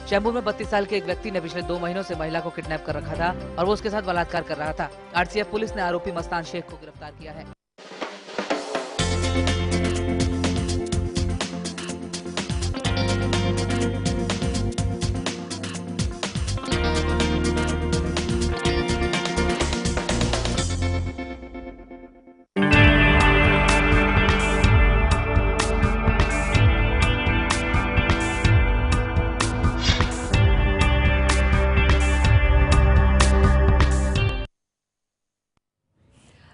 चैम्बूर में 32 साल के एक व्यक्ति ने पिछले 2 महीनों से महिला को किडनैप कर रखा था और वो उसके साथ बलात्कार कर रहा था। आरसीएफ पुलिस ने आरोपी मस्तान शेख को गिरफ्तार किया है।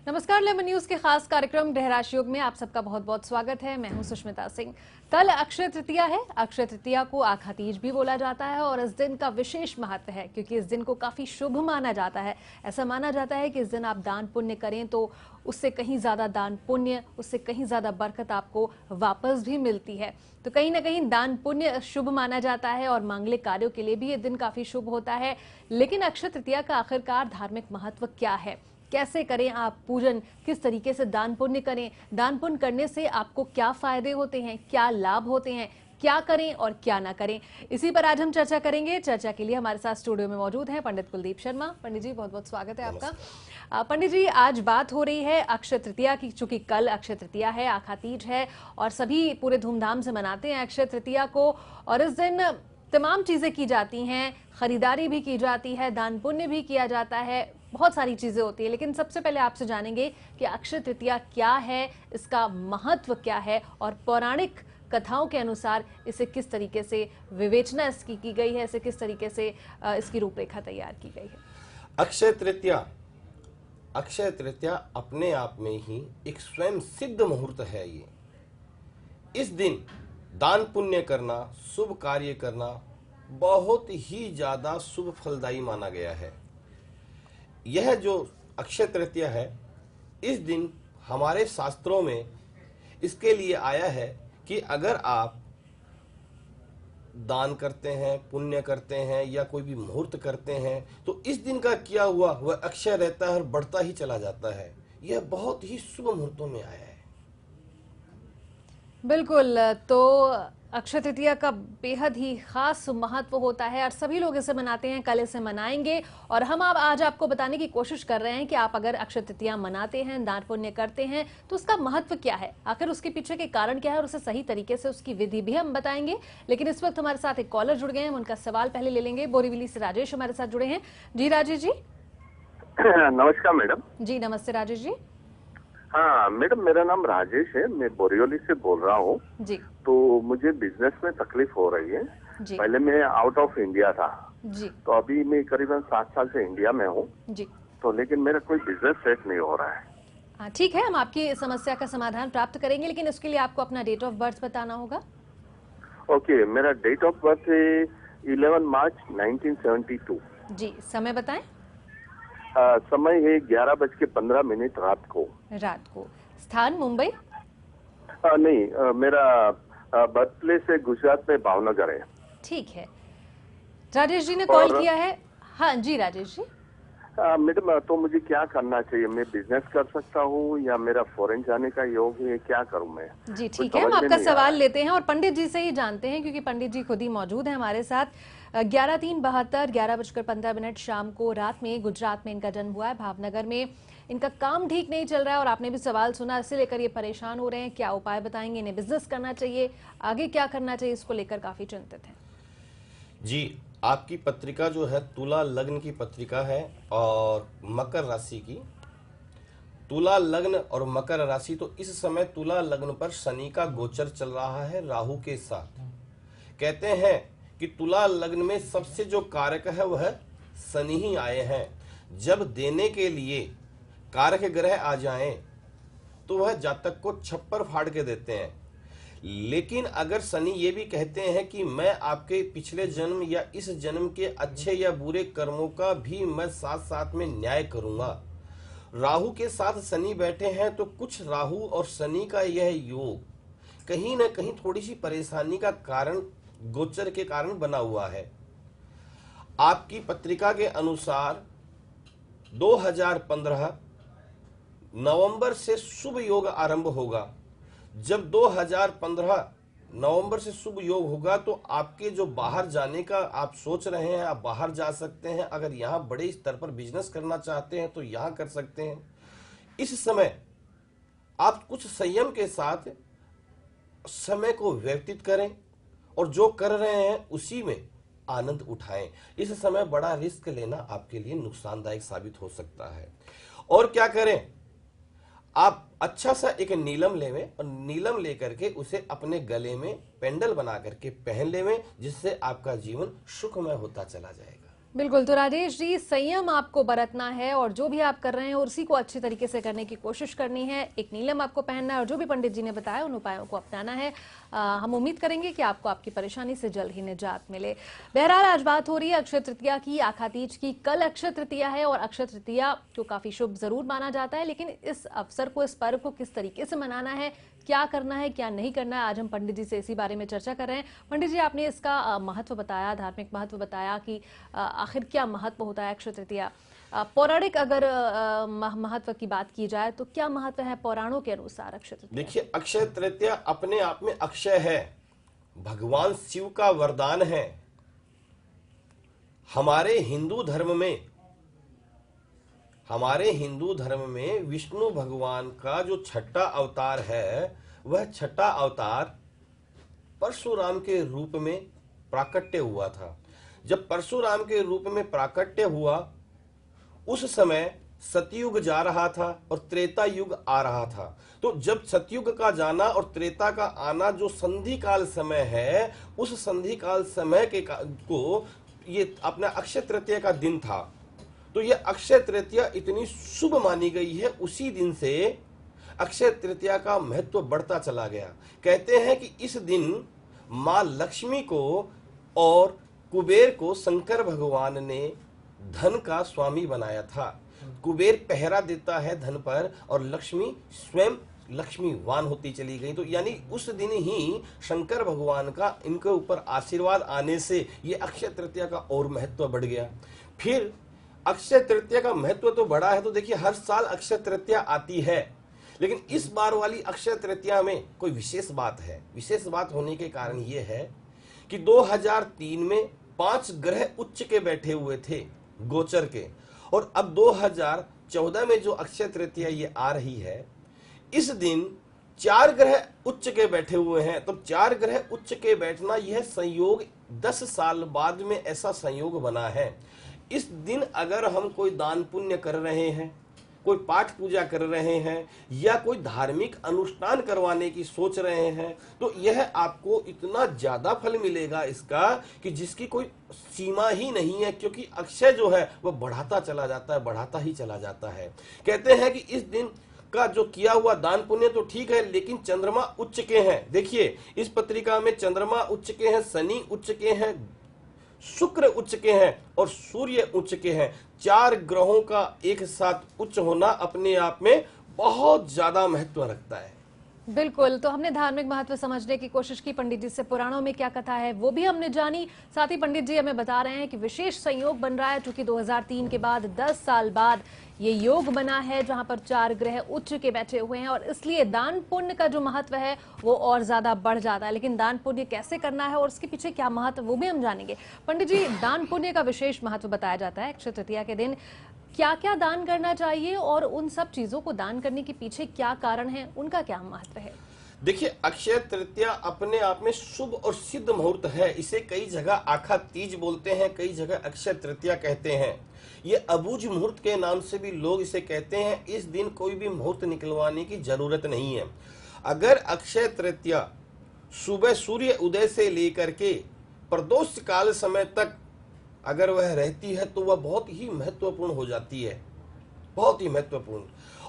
नमस्कार, लेमन न्यूज के खास कार्यक्रम रहराश युग में आप सबका बहुत बहुत स्वागत है। मैं हूं सुष्मिता सिंह। कल अक्षय तृतीया है। अक्षय तृतीया को आखा तीज भी बोला जाता है और इस दिन का विशेष महत्व है क्योंकि इस दिन को काफी शुभ माना जाता है। ऐसा माना जाता है कि इस दिन आप दान पुण्य करें तो उससे कहीं ज्यादा दान पुण्य, उससे कहीं ज्यादा बरकत आपको वापस भी मिलती है। तो कहीं ना कहीं दान पुण्य शुभ माना जाता है और मांगलिक कार्यों के लिए भी ये दिन काफी शुभ होता है। लेकिन अक्षय तृतीया का आखिरकार धार्मिक महत्व क्या है, कैसे करें आप पूजन, किस तरीके से दान पुण्य करें, दान पुण्य करने से आपको क्या फायदे होते हैं, क्या लाभ होते हैं, क्या करें और क्या ना करें, इसी पर आज हम चर्चा करेंगे। चर्चा के लिए हमारे साथ स्टूडियो में मौजूद हैं पंडित कुलदीप शर्मा। पंडित जी, बहुत बहुत स्वागत है आपका। पंडित जी, आज बात हो रही है अक्षय तृतीया की। चूंकि कल अक्षय तृतीया है, आखा तीज है और सभी पूरे धूमधाम से मनाते हैं अक्षय तृतीया को और इस दिन तमाम चीजें की जाती हैं, खरीदारी भी की जाती है, दान पुण्य भी किया जाता है, बहुत सारी चीजें होती है। लेकिन सबसे पहले आपसे जानेंगे कि अक्षय तृतीया क्या है, इसका महत्व क्या है और पौराणिक कथाओं के अनुसार इसे किस तरीके से विवेचना इसकी की गई है, इसे किस तरीके से इसकी रूपरेखा तैयार की गई है। अक्षय तृतीया अपने आप में ही एक स्वयं सिद्ध मुहूर्त है। ये इस दिन दान पुण्य करना, शुभ कार्य करना बहुत ही ज्यादा शुभ फलदायी माना गया है। यह जो अक्षय तृतीया है, इस दिन हमारे शास्त्रों में इसके लिए आया है कि अगर आप दान करते हैं, पुण्य करते हैं या कोई भी मुहूर्त करते हैं तो इस दिन का किया हुआ वह अक्षय रहता है और बढ़ता ही चला जाता है। यह बहुत ही शुभ मुहूर्तों में आया है। बिल्कुल, तो अक्षय तृतीया का बेहद ही खास महत्व होता है और सभी लोग इसे मनाते हैं, कल इसे मनाएंगे। और हम आज आपको बताने की कोशिश कर रहे हैं कि आप अगर अक्षय तृतीया मनाते हैं, दान पुण्य करते हैं तो उसका महत्व क्या है, आखिर उसके पीछे के कारण क्या है और उसे सही तरीके से उसकी विधि भी हम बताएंगे। लेकिन इस वक्त हमारे साथ एक कॉलर जुड़ गए हैं, हम उनका सवाल पहले ले लेंगे। बोरीवली से राजेश हमारे साथ जुड़े हैं। जी राजेश जी। नमस्कार मैडम। जी नमस्ते राजेश जी। हाँ मैडम, मेरा नाम राजेश है, मैं बोरिवली से बोल रहा हूँ जी। तो मुझे बिजनेस में तकलीफ हो रही है जी। पहले मैं आउट ऑफ इंडिया था जी। तो अभी मैं करीबन 7 साल से इंडिया में हूँ जी। तो लेकिन मेरा कोई बिजनेस सेट नहीं हो रहा है। ठीक है, हम आपकी समस्या का समाधान प्राप्त करेंगे, लेकिन उसके लिए आपको अपना डेट ऑफ बर्थ बताना होगा। ओके, मेरा डेट ऑफ बर्थ है 11 मार्च 1972। जी, समय बताएं। समय है 11:15 रात को। स्थान मुंबई? नहीं, मेरा बर्थ प्लेस है गुजरात में, भावनगर है। ठीक है, राजेश जी ने कॉल किया है। हाँ जी राजेश जी। मैडम, तो मुझे क्या करना चाहिए? मैं बिजनेस कर सकता हूँ या मेरा फॉरेन जाने का योग है, क्या करूँ मैं? जी ठीक है, हम आपका सवाल लेते हैं और पंडित जी से ही जानते हैं क्योंकि पंडित जी खुद ही मौजूद हैं हमारे साथ। 11:03:72 11:15 शाम को रात में गुजरात में इनका जन्म हुआ है, भावनगर में। इनका काम ठीक नहीं चल रहा है और आपने भी सवाल सुना, इसे लेकर ये परेशान हो रहे हैं। क्या उपाय बताएंगे? इन्हें बिजनेस करना चाहिए, आगे क्या करना चाहिए, इसको लेकर काफी चिंतित हैं। जी, आपकी पत्रिका जो है तुला लग्न की पत्रिका है और मकर राशि की। तुला लग्न और मकर राशि, तो इस समय तुला लग्न पर शनि का गोचर चल रहा है राहु के साथ। कहते हैं कि तुला लग्न में सबसे जो कारक है वह शनि ही आए हैं। जब देने के लिए कारक ग्रह आ जाएं तो वह जातक को छप्पर फाड़ के देते हैं। लेकिन अगर शनि ये भी कहते हैं कि मैं आपके पिछले जन्म या इस जन्म के अच्छे या बुरे कर्मों का भी मैं साथ साथ में न्याय करूंगा। राहु के साथ शनि बैठे हैं तो कुछ राहु और शनि का यह योग कहीं ना कहीं थोड़ी सी परेशानी का कारण गोचर के कारण बना हुआ है। आपकी पत्रिका के अनुसार 2015 नवंबर से शुभ योग आरंभ होगा। जब 2015 नवंबर से शुभ योग होगा, तो आपके जो बाहर जाने का आप सोच रहे हैं, आप बाहर जा सकते हैं। अगर यहाँ बड़े स्तर पर बिजनेस करना चाहते हैं तो यहाँ कर सकते हैं। इस समय आप कुछ संयम के साथ समय को व्यतीत करें और जो कर रहे हैं उसी में आनंद उठाएं। इस समय बड़ा रिस्क लेना आपके लिए नुकसानदायक साबित हो सकता है। और क्या करें, आप अच्छा सा एक नीलम लेवें और नीलम लेकर के उसे अपने गले में पेंडल बना करके पहन लेवें, जिससे आपका जीवन सुखमय होता चला जाएगा। बिल्कुल, तो राजेश जी, संयम आपको बरतना है और जो भी आप कर रहे हैं उसी को अच्छी तरीके से करने की कोशिश करनी है। एक नीलम आपको पहनना है और जो भी पंडित जी ने बताया उन उपायों को अपनाना है। हम उम्मीद करेंगे कि आपको आपकी परेशानी से जल्द ही निजात मिले। बहरहाल, आज बात हो रही है अक्षय तृतीया की, आखातीज की। कल अक्षय तृतीया है और अक्षय तृतीया को काफी शुभ जरूर माना जाता है, लेकिन इस अवसर को, इस पर्व को किस तरीके से मनाना है, क्या करना है, क्या नहीं करना है, आज हम पंडित जी से इसी बारे में चर्चा कर रहे हैं। पंडित जी, आपने इसका महत्व बताया, धार्मिक महत्व बताया कि आखिर क्या महत्व होता है अक्षय तृतीया। पौराणिक अगर महत्व की बात की जाए तो क्या महत्व है पौराणों के अनुसार अक्षय तृतीया? देखिए, अक्षय तृतीया अपने आप में अक्षय है, भगवान शिव का वरदान है। हमारे हिंदू धर्म में विष्णु भगवान का जो छठा अवतार है, वह छठा अवतार परशुराम के रूप में प्राकट्य हुआ था। जब परशुराम के रूप में प्राकट्य हुआ, उस समय सतयुग जा रहा था और त्रेता युग आ रहा था। तो जब सतयुग का जाना और त्रेता का आना जो संधि काल समय है, उस संधि काल समय को ये अपना अक्षय तृतीया का दिन था। तो ये अक्षय तृतीया इतनी शुभ मानी गई है, उसी दिन से अक्षय तृतीया का महत्व बढ़ता चला गया। कहते हैं कि इस दिन मां लक्ष्मी को और कुबेर को शंकर भगवान ने धन का स्वामी बनाया था। कुबेर पहरा देता है धन पर और लक्ष्मी स्वयं लक्ष्मीवान होती चली गई। तो यानी उस दिन ही शंकर भगवान का इनके ऊपर आशीर्वाद आने से ये अक्षय तृतीया का और महत्व बढ़ गया। फिर अक्षय तृतीया का महत्व तो बढ़ा है, तो देखिए हर साल अक्षय तृतीया आती है, लेकिन इस बार वाली अक्षय तृतीया में कोई विशेष बात है। विशेष बात होने के कारण ये है कि 2003 में 5 ग्रह उच्च के बैठे हुए थे गोचर के, और अब 2014 में जो अक्षय तृतीया ये आ रही है, इस दिन 4 ग्रह उच्च के बैठे हुए हैं। तो 4 ग्रह उच्च के बैठना, यह संयोग 10 साल बाद में ऐसा संयोग बना है। इस दिन अगर हम कोई दान पुण्य कर रहे हैं, कोई पाठ पूजा कर रहे हैं या कोई धार्मिक अनुष्ठान करवाने की सोच रहे हैं, तो यह आपको इतना ज्यादा फल मिलेगा इसका कि जिसकी कोई सीमा ही नहीं है, क्योंकि अक्षय जो है वह बढ़ाता चला जाता है, बढ़ाता ही चला जाता है। कहते हैं कि इस दिन का जो किया हुआ दान पुण्य तो ठीक है, लेकिन चंद्रमा उच्च के हैं। देखिए इस पत्रिका में चंद्रमा उच्च के हैं, शनि उच्च के हैं, शुक्र उच्च के हैं और सूर्य उच्च के हैं। 4 ग्रहों का एक साथ उच्च होना अपने आप में बहुत ज्यादा महत्व रखता है। बिल्कुल, तो हमने धार्मिक महत्व समझने की कोशिश की, पंडित जी से पुराणों में क्या कथा है वो भी हमने जानी। साथ ही पंडित जी हमें बता रहे हैं कि विशेष संयोग बन रहा है, चूंकि 2003 के बाद 10 साल बाद ये योग बना है जहां पर 4 ग्रह उच्च के बैठे हुए हैं, और इसलिए दान पुण्य का जो महत्व है वो और ज्यादा बढ़ जाता है। लेकिन दान पुण्य कैसे करना है और उसके पीछे क्या महत्व, वो भी हम जानेंगे। पंडित जी, दान पुण्य का विशेष महत्व बताया जाता है अक्षय तृतीया के दिन। क्या क्या दान करना चाहिए और उन सब चीजों को दान करने के पीछे क्या कारण है, उनका क्या महत्व है? देखिए, अक्षय तृतीया अपने आप में शुभ और सिद्ध मुहूर्त है। इसे कई जगह आखा तीज बोलते हैं, कई जगह अक्षय तृतीया कहते हैं। ये अबूझ मुहूर्त के नाम से भी लोग इसे कहते हैं। इस दिन कोई भी मुहूर्त निकलवाने की जरूरत नहीं है। अगर अक्षय तृतीया सुबह सूर्य उदय से लेकर के प्रदोष काल समय तक अगर वह रहती है, तो वह बहुत ही महत्वपूर्ण हो जाती है, बहुत ही महत्वपूर्ण।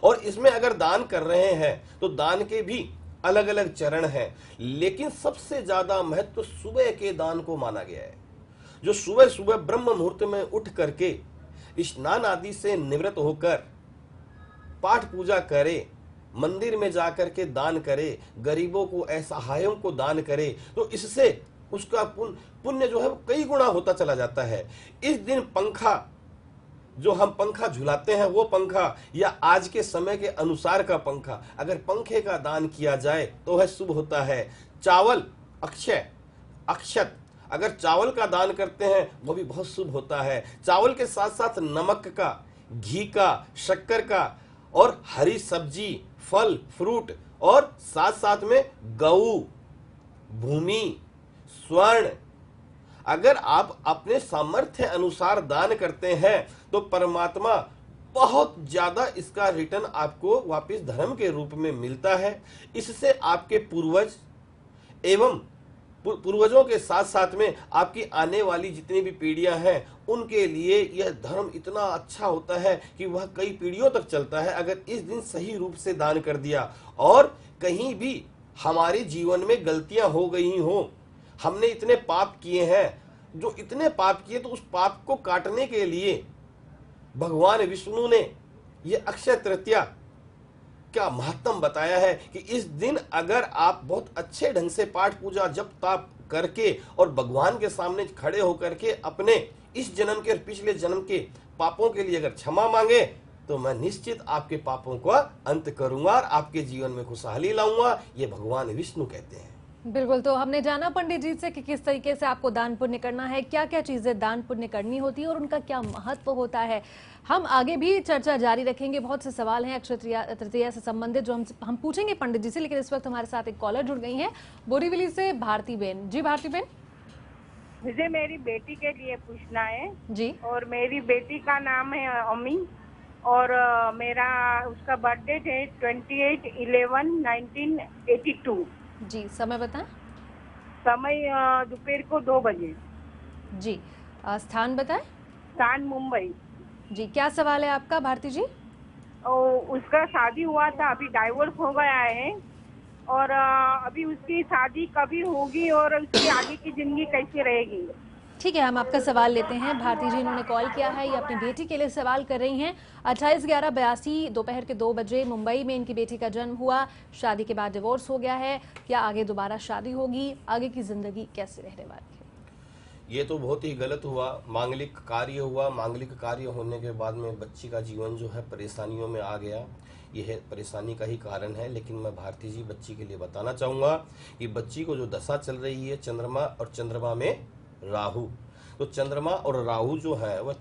और इसमें अगर दान कर रहे हैं तो दान के भी अलग अलग चरण हैं, लेकिन सबसे ज्यादा महत्व सुबह के दान को माना गया है। जो सुबह सुबह ब्रह्म मुहूर्त में उठ करके स्नान आदि से निवृत्त होकर पाठ पूजा करे, मंदिर में जाकर के दान करे, गरीबों को, असहायों को दान करे, तो इससे उसका पुण्य जो है वो कई गुना होता चला जाता है। इस दिन पंखा, जो हम पंखा झुलाते हैं वो पंखा, या आज के समय के अनुसार का पंखा, अगर पंखे का दान किया जाए तो वह शुभ होता है। चावल अक्षय, अक्षत, अगर चावल का दान करते हैं वो भी बहुत शुभ होता है। चावल के साथ साथ नमक का, घी का, शक्कर का और हरी सब्जी, फल फ्रूट और साथ साथ में गऊ, भूमि, स्वर्ण, अगर आप अपने सामर्थ्य अनुसार दान करते हैं तो परमात्मा बहुत ज्यादा इसका रिटर्न आपको वापस धर्म के रूप में मिलता है। इससे आपके पूर्वज एवं पूर्वजों के साथ साथ में आपकी आने वाली जितनी भी पीढ़ियां हैं उनके लिए यह धर्म इतना अच्छा होता है कि वह कई पीढ़ियों तक चलता है अगर इस दिन सही रूप से दान कर दिया। और कहीं भी हमारे जीवन में गलतियां हो गई हो, हमने इतने पाप किए हैं, जो इतने पाप किए तो उस पाप को काटने के लिए भगवान विष्णु ने यह अक्षय तृतीया क्या महत्तम बताया है कि इस दिन अगर आप बहुत अच्छे ढंग से पाठ पूजा जप ताप करके और भगवान के सामने खड़े होकर के अपने इस जन्म के और पिछले जन्म के पापों के लिए अगर क्षमा मांगे तो मैं निश्चित आपके पापों का अंत करूंगा और आपके जीवन में खुशहाली लाऊंगा, ये भगवान विष्णु कहते हैं। बिल्कुल, तो हमने जाना पंडित जी से कि किस तरीके से आपको दान पुण्य करना है, क्या क्या चीजें दान पुण्य करनी होती है और उनका क्या महत्व होता है। हम आगे भी चर्चा जारी रखेंगे, बहुत से सवाल हैं अक्षय तृतीया से संबंधित जो हम पूछेंगे पंडित जी से, लेकिन इस वक्त हमारे साथ एक कॉलर जुड़ गई हैं बोरीवली से, भारती बेन। जी भारती बेन। मुझे मेरी बेटी के लिए पूछना है जी। और मेरी बेटी का नाम है अमी और मेरा उसका बर्थडे है 28/11/1982। जी, समय बताएं। समय दोपहर को 2 बजे। जी, स्थान बताएं। स्थान मुंबई। जी, क्या सवाल है आपका भारती जी? उसका शादी हुआ था, अभी डाइवोर्स हो गया है और अभी उसकी शादी कभी होगी और उसकी आगे की जिंदगी कैसी रहेगी। ठीक है, हम आपका सवाल लेते हैं। भारती जी इन्होंने कॉल किया है, ये अपनी बेटी के लिए सवाल कर रही हैं। 28/11/82 दोपहर के 2 बजे मुंबई में इनकी बेटी का जन्म हुआ, शादी के बाद डिवोर्स हो गया है, क्या आगे दोबारा शादी होगी, आगे की जिंदगी कैसे रहने वाली है? ये तो बहुत ही गलत हुआ। मांगलिक कार्य हुआ, मांगलिक कार्य होने के बाद में बच्ची का जीवन जो है परेशानियों में आ गया, यह परेशानी का ही कारण है। लेकिन मैं भारती जी बच्ची के लिए बताना चाहूँगा कि बच्ची को जो दशा चल रही है चंद्रमा और चंद्रमा में राहु, तो चंद्रमा और राहु जो है वह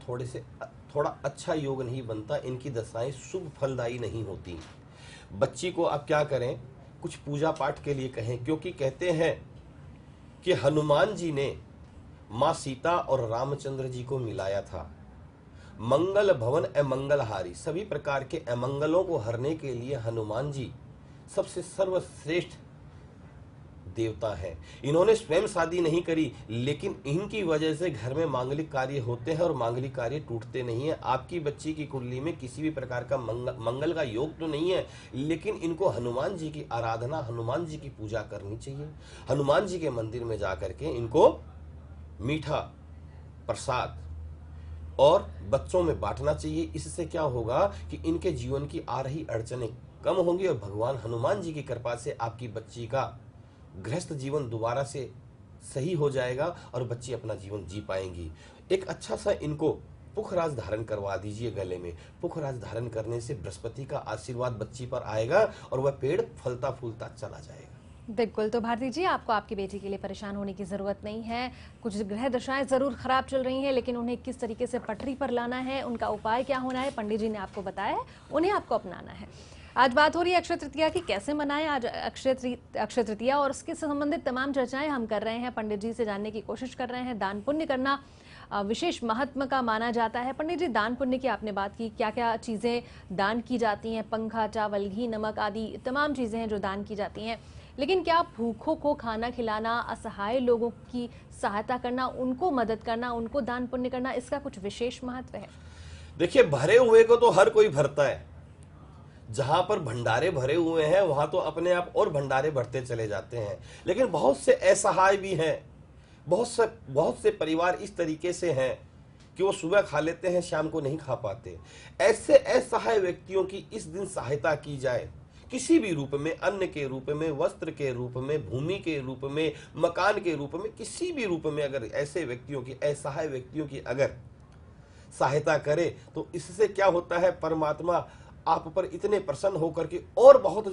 थोड़ा अच्छा योग नहीं बनता, इनकी दशाएं शुभ फलदायी नहीं होती। बच्ची को आप क्या करें, कुछ पूजा पाठ के लिए कहें, क्योंकि कहते हैं कि हनुमान जी ने माँ सीता और रामचंद्र जी को मिलाया था। मंगल भवन अमंगलहारी, सभी प्रकार के अमंगलों को हरने के लिए हनुमान जी सबसे सर्वश्रेष्ठ देवता है। इन्होंने स्वयं शादी नहीं करी, लेकिन इनकी वजह से घर में मांगलिक कार्य होते हैं और मांगलिक कार्य टूटते नहीं है। आपकी बच्ची की कुंडली में किसी भी प्रकार का मंगल का योग तो नहीं है, लेकिन इनको हनुमान जी की आराधना, हनुमान जी की पूजा करनी चाहिए। हनुमान जी के मंदिर में जाकर के इनको मीठा प्रसाद और बच्चों में बांटना चाहिए। इससे क्या होगा कि इनके जीवन की आ रही अड़चनें कम होंगी और भगवान हनुमान जी की कृपा से आपकी बच्ची का गृहस्थ जीवन दोबारा से सही हो जाएगा और बच्ची अपना जीवन जी पाएंगी। एक अच्छा सा इनको पुखराज धारण करवा दीजिए गले में। पुखराज धारण करने से बृहस्पति का आशीर्वाद बच्ची पर आएगा और वह पेड़ फलता फूलता चला जाएगा। बिल्कुल, तो भारती जी आपको आपकी बेटी के लिए परेशान होने की ज़रूरत नहीं है। कुछ ग्रह दशाएं ज़रूर खराब चल रही हैं, लेकिन उन्हें किस तरीके से पटरी पर लाना है, उनका उपाय क्या होना है, पंडित जी ने आपको बताया है, उन्हें आपको अपनाना है। आज बात हो रही है अक्षय तृतीया की, कैसे मनाएं आज अक्षय तृतीया, और उसके संबंधित तमाम चर्चाएं हम कर रहे हैं, पंडित जी से जानने की कोशिश कर रहे हैं। दान पुण्य करना विशेष महत्व का माना जाता है। पंडित जी, दान पुण्य की आपने बात की, क्या क्या चीज़ें दान की जाती हैं? पंखा, चावल, घी, नमक आदि तमाम चीज़ें हैं जो दान की जाती हैं, लेकिन क्या भूखों को खाना खिलाना, असहाय लोगों की सहायता करना, उनको मदद करना, उनको दान पुण्य करना, इसका कुछ विशेष महत्व है? देखिए, भरे हुए को तो हर कोई भरता है। जहां पर भंडारे भरे हुए हैं वहां तो अपने आप और भंडारे भरते चले जाते हैं, लेकिन बहुत से असहाय भी हैं। बहुत से परिवार इस तरीके से हैं कि वो सुबह खा लेते हैं, शाम को नहीं खा पाते। ऐसे असहाय व्यक्तियों की इस दिन सहायता की जाए, किसी भी रूप में, अन्न के रूप में, वस्त्र के रूप में, भूमि के रूप में, मकान के रूप में, किसी भी रूप में अगर ऐसे व्यक्तियों की, असहाय व्यक्तियों की अगर सहायता करे तो इससे क्या होता है, परमात्मा आप पर इतने प्रसन्न होकर के और बहुत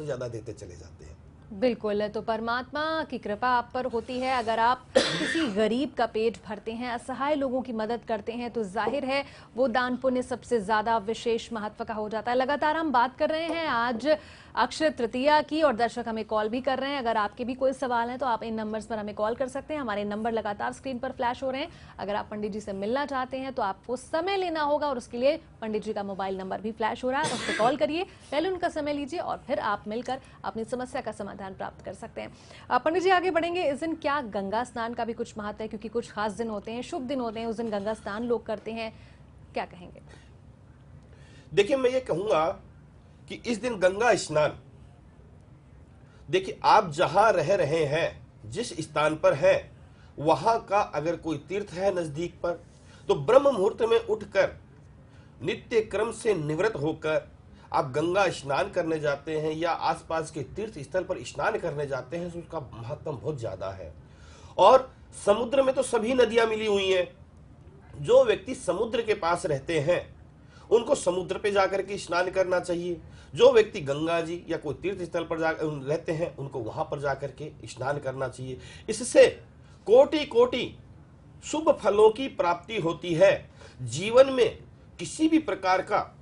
ज्यादा देते चले जाते हैं। बिल्कुल, तो परमात्मा की कृपा आप पर होती है। अगर आप किसी गरीब का पेट भरते हैं, असहाय लोगों की मदद करते हैं, तो जाहिर है वो दान पुण्य सबसे ज्यादा विशेष महत्व का हो जाता है। लगातार हम बात कर रहे हैं आज अक्षय तृतीया की, और दर्शक हमें कॉल भी कर रहे हैं। अगर आपके भी कोई सवाल है तो आप इन नंबर्स पर हमें कॉल कर सकते हैं। हमारे नंबर लगातार स्क्रीन पर फ्लैश हो रहे हैं। अगर आप पंडित जी से मिलना चाहते हैं तो आपको समय लेना होगा, और उसके लिए पंडित जी का मोबाइल नंबर भी फ्लैश हो रहा है, उस पर कॉल करिए, पहले उनका समय लीजिए और फिर आप मिलकर अपनी समस्या का समाधान प्राप्त कर सकते हैं। पंडित जी आगे बढ़ेंगे। इस दिन क्या गंगा स्नान का भी कुछ महत्व है? क्योंकि कुछ खास दिन होते हैं, शुभ दिन होते हैं, उस दिन गंगा स्नान लोग करते हैं, क्या कहेंगे? देखिए, मैं ये कहूंगा कि इस दिन गंगा स्नान, देखिए आप जहां रह रहे हैं, जिस स्थान पर हैं, वहां का अगर कोई तीर्थ है नजदीक पर, तो ब्रह्म मुहूर्त में उठकर नित्य क्रम से निवृत्त होकर आप गंगा स्नान करने जाते हैं या आसपास के तीर्थ स्थल पर स्नान करने जाते हैं, तो उसका महत्व बहुत ज्यादा है। और समुद्र में तो सभी नदियां मिली हुई हैं। जो व्यक्ति समुद्र के पास रहते हैं उनको समुद्र पे जाकर के स्नान करना चाहिए। जो व्यक्ति गंगा जी या कोई तीर्थ स्थल पर रहते हैं उनको वहां पर जाकर के स्नान करना चाहिए। इससे कोटि कोटि शुभ फलों की प्राप्ति होती है। जीवन में किसी भी प्रकार का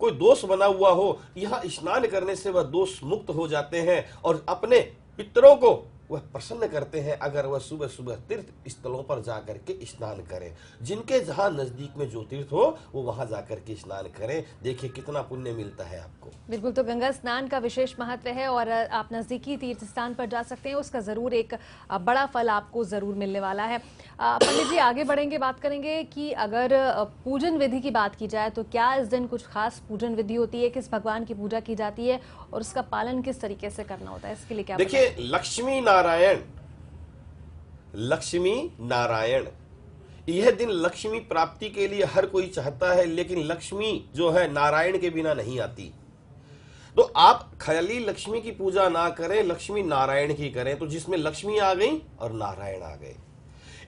कोई दोष बना हुआ हो, यहाँ स्नान करने से वह दोष मुक्त हो जाते हैं और अपने पितरों को वह प्रसन्न करते हैं। अगर वह सुबह सुबह तीर्थ स्थलों पर जाकर के स्नान करें, जिनके जहां नजदीक में जो तीर्थ हो वो वहां जाकर के स्नान करें, देखिए कितना पुण्य मिलता है आपको। बिल्कुल, तो गंगा स्नान का विशेष महत्व है और आप नजदीकी तीर्थ स्थान पर जा सकते हैं, उसका जरूर एक बड़ा फल आपको जरूर मिलने वाला है। पंडित जी आगे बढ़ेंगे, बात करेंगे कि अगर पूजन विधि की बात की जाए तो क्या इस दिन कुछ खास पूजन विधि होती है? किस भगवान की पूजा की जाती है और उसका पालन किस तरीके से करना होता है? इसके लिए क्या देखिए, लक्ष्मी नारायण यह दिन लक्ष्मी प्राप्ति के लिए हर कोई चाहता है, लेकिन लक्ष्मी जो है नारायण के बिना नहीं आती। तो आप खाली लक्ष्मी की पूजा ना करें, लक्ष्मी नारायण की करें, तो जिसमें लक्ष्मी आ गई और नारायण आ गए।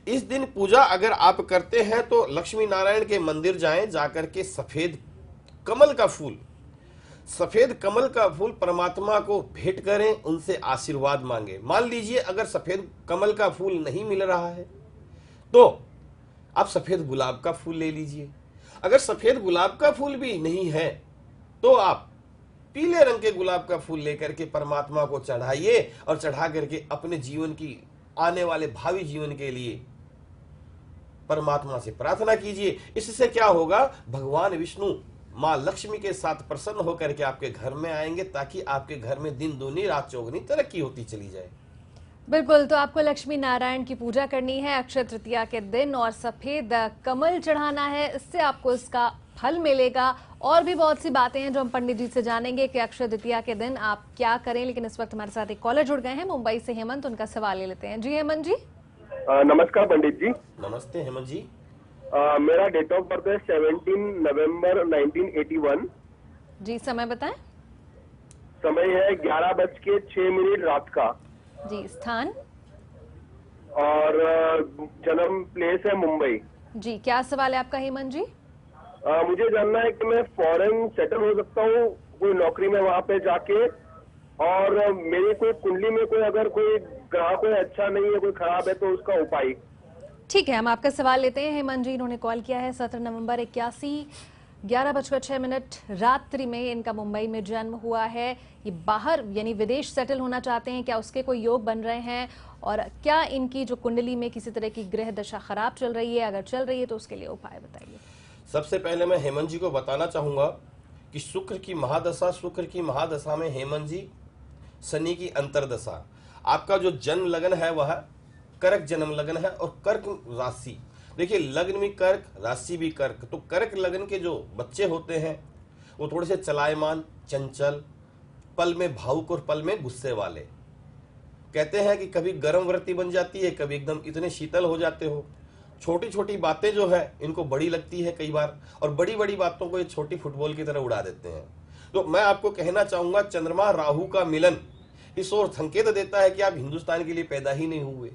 इस दिन पूजा अगर आप करते हैं तो लक्ष्मी नारायण के मंदिर जाएं, जाकर के सफेद कमल का फूल परमात्मा को भेंट करें, उनसे आशीर्वाद मांगे। मान लीजिए अगर सफेद कमल का फूल नहीं मिल रहा है तो आप सफेद गुलाब का फूल ले लीजिए। अगर सफेद गुलाब का फूल भी नहीं है तो आप पीले रंग के गुलाब का फूल लेकर के परमात्मा को चढ़ाइए और चढ़ा करके अपने जीवन की आने वाले भावी जीवन के लिए परमात्मा से प्रार्थना कीजिए। इससे क्या होगा, भगवान विष्णु माँ लक्ष्मी के साथ प्रसन्न होकर के आपके घर में आएंगे, ताकि आपके घर में दिन दूनी रात चौगुनी तरक्की होती चली जाए। बिल्कुल, तो आपको लक्ष्मी नारायण की पूजा करनी है अक्षय तृतीया के दिन और सफेद कमल चढ़ाना है, इससे आपको इसका फल मिलेगा। और भी बहुत सी बातें हैं जो हम पंडित जी से जानेंगे कि अक्षय तृतीया के दिन आप क्या करें। लेकिन इस वक्त हमारे साथ एक कॉलर जुड़ गए हैं मुंबई से, हेमंत, उनका सवाल ले लेते हैं। जी हेमंत जी। नमस्कार पंडित जी। नमस्ते हेमंत जी। मेरा डेट ऑफ बर्थ है 17 नवंबर 1981। जी समय बताएं। समय है 11:06 रात का। जी स्थान और जन्म प्लेस है मुंबई। जी क्या सवाल है आपका हेमंत जी? मुझे जानना है कि मैं फॉरेन सेटल हो सकता हूँ कोई नौकरी में वहाँ पे जाके, और मेरी कोई कुंडली में कोई अगर कोई ग्रह कोई अच्छा नहीं है, कोई खराब है, तो उसका उपाय। ठीक है, हम आपका सवाल लेते हैं। हेमंत जी इन्होंने कॉल किया है 17 नवंबर 81, 11:06 रात्रि में इनका मुंबई में जन्म हुआ है। ये बाहर यानी विदेश सेटल होना चाहते हैं, क्या उसके कोई योग बन रहे हैं? और क्या इनकी जो कुंडली में किसी तरह की ग्रह दशा खराब चल रही है? अगर चल रही है तो उसके लिए उपाय बताइए। सबसे पहले मैं हेमंत जी को बताना चाहूंगा कि शुक्र की महादशा में हेमंत जी शनि की अंतरदशा, आपका जो जन्म लगन है वह कर्क जन्म लगन है और कर्क राशि। देखिए लग्न भी कर्क, राशि भी कर्क, तो कर्क लगन के जो बच्चे होते हैं वो थोड़े से चलायमान, चंचल, पल में भावुक और पल में गुस्से वाले। कहते हैं कि कभी गर्म वृत्ति बन जाती है, कभी एकदम इतने शीतल हो जाते हो। छोटी छोटी बातें जो है इनको बड़ी लगती है कई बार, और बड़ी बड़ी बातों को ये छोटी फुटबॉल की तरह उड़ा देते हैं। तो मैं आपको कहना चाहूंगा, चंद्रमा राहु का मिलन इस ओर संकेत देता है कि आप हिंदुस्तान के लिए पैदा ही नहीं हुए।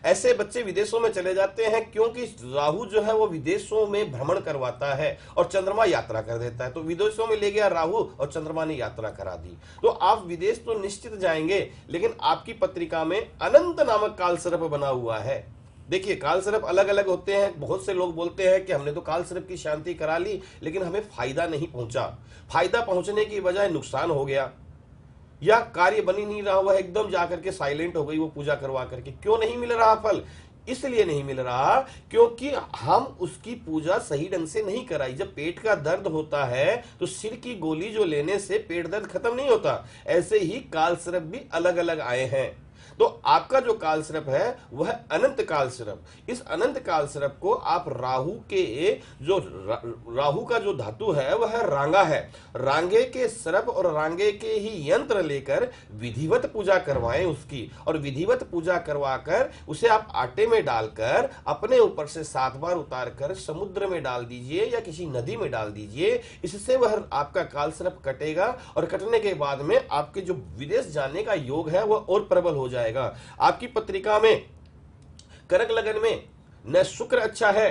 ऐसे बच्चे विदेशों में चले जाते हैं क्योंकि राहु जो है वो विदेशों में भ्रमण करवाता है और चंद्रमा यात्रा कर देता है। तो विदेशों में ले गया राहु और चंद्रमा ने यात्रा करा दी, तो आप विदेश तो निश्चित जाएंगे, लेकिन आपकी पत्रिका में अनंत नामक कालसर्प बना हुआ है। देखिए, कालसर्प अलग अलग होते हैं। बहुत से लोग बोलते हैं कि हमने तो कालसर्प की शांति करा ली, लेकिन हमें फायदा नहीं पहुंचा। फायदा पहुंचने की बजाय नुकसान हो गया, या कार्य बन ही नहीं रहा, वह एकदम जाकर के साइलेंट हो गई वो पूजा करवा करके। क्यों नहीं मिल रहा फल? इसलिए नहीं मिल रहा क्योंकि हम उसकी पूजा सही ढंग से नहीं कराई। जब पेट का दर्द होता है तो सिर की गोली जो लेने से पेट दर्द खत्म नहीं होता, ऐसे ही कालसर्प भी अलग अलग आए हैं। तो आपका जो कालसर्प है वह अनंत कालसर्प। इस अनंत कालसर्प को आप राहु के जो राहु का जो धातु है वह रांगा है, रांगे के सर्प और रांगे के ही यंत्र लेकर विधिवत पूजा करवाएं उसकी, और विधिवत पूजा करवाकर उसे आप आटे में डालकर अपने ऊपर से 7 बार उतार कर समुद्र में डाल दीजिए या किसी नदी में डाल दीजिए। इससे वह आपका कालसर्प कटेगा और कटने के बाद में आपके जो विदेश जाने का योग है वह और प्रबल हो जाएगा। आपकी पत्रिका में कर्क लगन में न शुक्र अच्छा है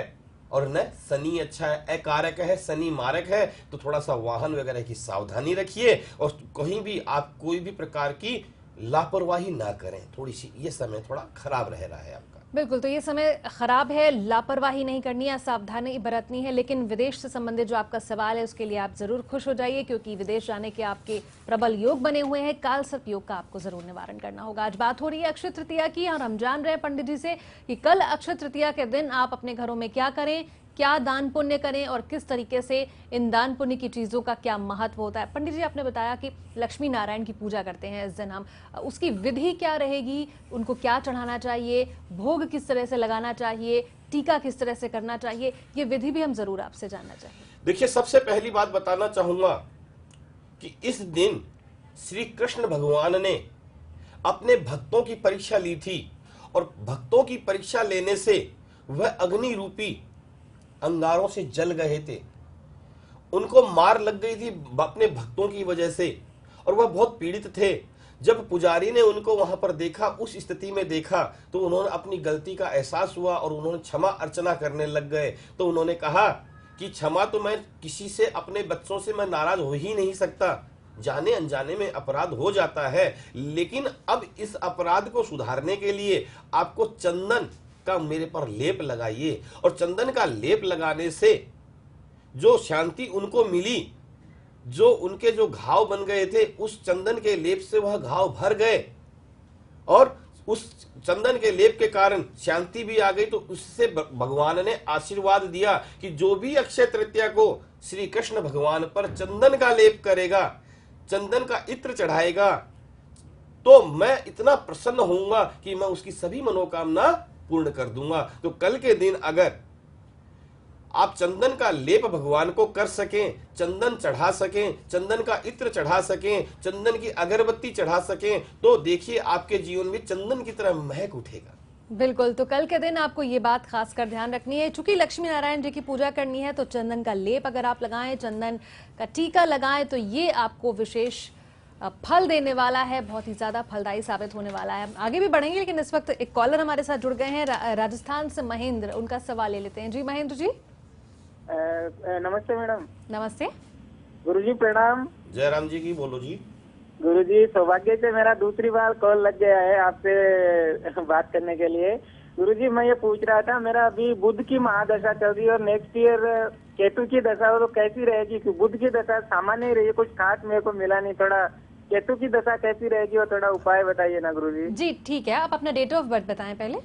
और न शनि अच्छा है, अकारक है, शनि मारक है। तो थोड़ा सा वाहन वगैरह की सावधानी रखिए और कहीं भी आप कोई भी प्रकार की लापरवाही ना करें। थोड़ी सी ये समय थोड़ा खराब रह रहा है आपका। बिल्कुल, तो ये समय खराब है, लापरवाही नहीं करनी है, सावधानी बरतनी है। लेकिन विदेश से संबंधित जो आपका सवाल है उसके लिए आप जरूर खुश हो जाइए, क्योंकि विदेश जाने के आपके प्रबल योग बने हुए हैं। कालसर्प योग का आपको जरूर निवारण करना होगा। आज बात हो रही है अक्षय तृतीया की, और हम जान रहे हैं पंडित जी से कि कल अक्षय तृतीया के दिन आप अपने घरों में क्या करें, क्या दान पुण्य करें और किस तरीके से इन दान पुण्य की चीजों का क्या महत्व होता है। पंडित जी, आपने बताया कि लक्ष्मी नारायण की पूजा करते हैं इस दिन हम, उसकी विधि क्या रहेगी, उनको क्या चढ़ाना चाहिए, भोग किस तरह से लगाना चाहिए, टीका किस तरह से करना चाहिए, ये विधि भी हम जरूर आपसे जानना चाहिए। देखिए, सबसे पहली बात बताना चाहूंगा कि इस दिन श्री कृष्ण भगवान ने अपने भक्तों की परीक्षा ली थी, और भक्तों की परीक्षा लेने से वह अग्नि रूपी अंगारों से जल गए थे। उनको मार लग गई थी अपने भक्तों की वजह से, और वह बहुत पीड़ित थे। जब पुजारी ने उनको वहां पर देखा, उस स्थिति में देखा, तो उन्होंने अपनी गलती का एहसास हुआ और उन्होंने क्षमा अर्चना करने लग गए। तो उन्होंने कहा कि क्षमा तो मैं किसी से, अपने बच्चों से मैं नाराज हो ही नहीं सकता, जाने अनजाने में अपराध हो जाता है, लेकिन अब इस अपराध को सुधारने के लिए आपको चंदन का मेरे पर लेप लगाइए। और चंदन का लेप लगाने से जो शांति उनको मिली, जो उनके जो घाव बन गए थे, उस चंदन के लेप से वह घाव भर गए, और उस चंदन के लेप के कारण शांति भी आ गई। तो उससे भगवान ने आशीर्वाद दिया कि जो भी अक्षय तृतीया को श्री कृष्ण भगवान पर चंदन का लेप करेगा, चंदन का इत्र चढ़ाएगा, तो मैं इतना प्रसन्न होऊंगा कि मैं उसकी सभी मनोकामना पूर्ण कर दूंगा। तो कल के दिन अगर आप चंदन का लेप भगवान को कर सकें, चंदन चढ़ा सकें, चंदन का इत्र चढ़ा सकें, चंदन की अगरबत्ती चढ़ा सकें, तो देखिए आपके जीवन में चंदन की तरह महक उठेगा। बिल्कुल, तो कल के दिन आपको ये बात खासकर ध्यान रखनी है। चूंकि लक्ष्मी नारायण जी की पूजा करनी है, तो चंदन का लेप अगर आप लगाएं, चंदन का टीका लगाएं, तो ये आपको विशेष फल देने वाला है, बहुत ही ज्यादा फलदायी साबित होने वाला है। आगे भी बढ़ेंगे, लेकिन इस वक्त एक कॉलर हमारे साथ जुड़ गए हैं, राजस्थान से महेंद्र, उनका सवाल ले लेते हैं। जी महेंद्र जी। नमस्ते मैडम। नमस्ते गुरुजी प्रणाम। जयराम जी की बोलो जी। गुरुजी, सौभाग्य से मेरा दूसरी बार कॉल लग गया है आपसे बात करने के लिए। गुरुजी, मैं ये पूछ रहा था, मेरा अभी बुध की महादशा चल रही है और नेक्स्ट ईयर केतु की दशा हो, तो कैसी रहेगी? कि बुध की दशा सामान्य ही रही है, कुछ खास मेरे को मिला नहीं। थोड़ा केतु की दशा कैसी रहेगी और थोड़ा उपाय बताइए ना गुरुजी। जी ठीक है, आप अपना डेट ऑफ बर्थ बताएं पहले।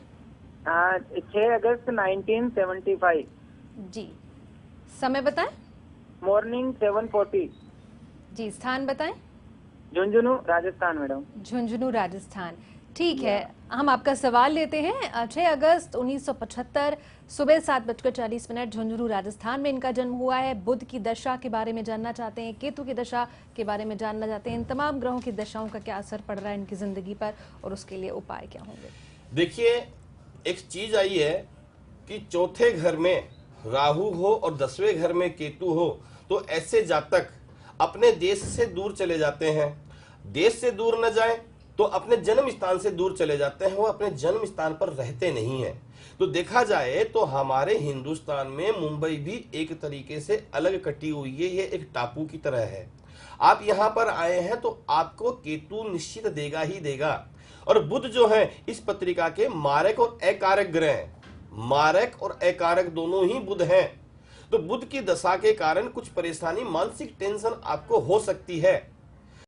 6 अगस्त 1975। जी, समय बताएं। मॉर्निंग 7:40। जी, स्थान बताएं। झुंझुनू राजस्थान मैडम। झुंझुनू राजस्थान, ठीक है। हम आपका सवाल लेते हैं। 6 अगस्त 1975 सुबह 7:40 झुंझुनू राजस्थान में इनका जन्म हुआ है। बुध की दशा के बारे में जानना चाहते हैं, केतु की दशा के बारे में जानना चाहते हैं, इन तमाम ग्रहों की दशाओं का क्या असर पड़ रहा है इनकी जिंदगी पर और उसके लिए उपाय क्या होंगे। देखिए, एक चीज आई है कि चौथे घर में राहु हो और 10वें घर में केतु हो, तो ऐसे जातक अपने देश से दूर चले जाते हैं। देश से दूर न जाएं, तो अपने जन्म स्थान से दूर चले जाते हैं, वो अपने जन्म स्थान पर रहते नहीं हैं। तो देखा जाए तो हमारे हिंदुस्तान में मुंबई भी एक तरीके से अलग कटी हुई है, ये एक टापू की तरह है। आप यहां पर आए हैं तो आपको केतु निश्चित देगा ही देगा। और बुध जो है इस पत्रिका के मारक और अकारक ग्रह हैं, मारक और अकारक दोनों ही बुध हैं। तो बुध की दशा के कारण कुछ परेशानी, मानसिक टेंशन आपको हो सकती है।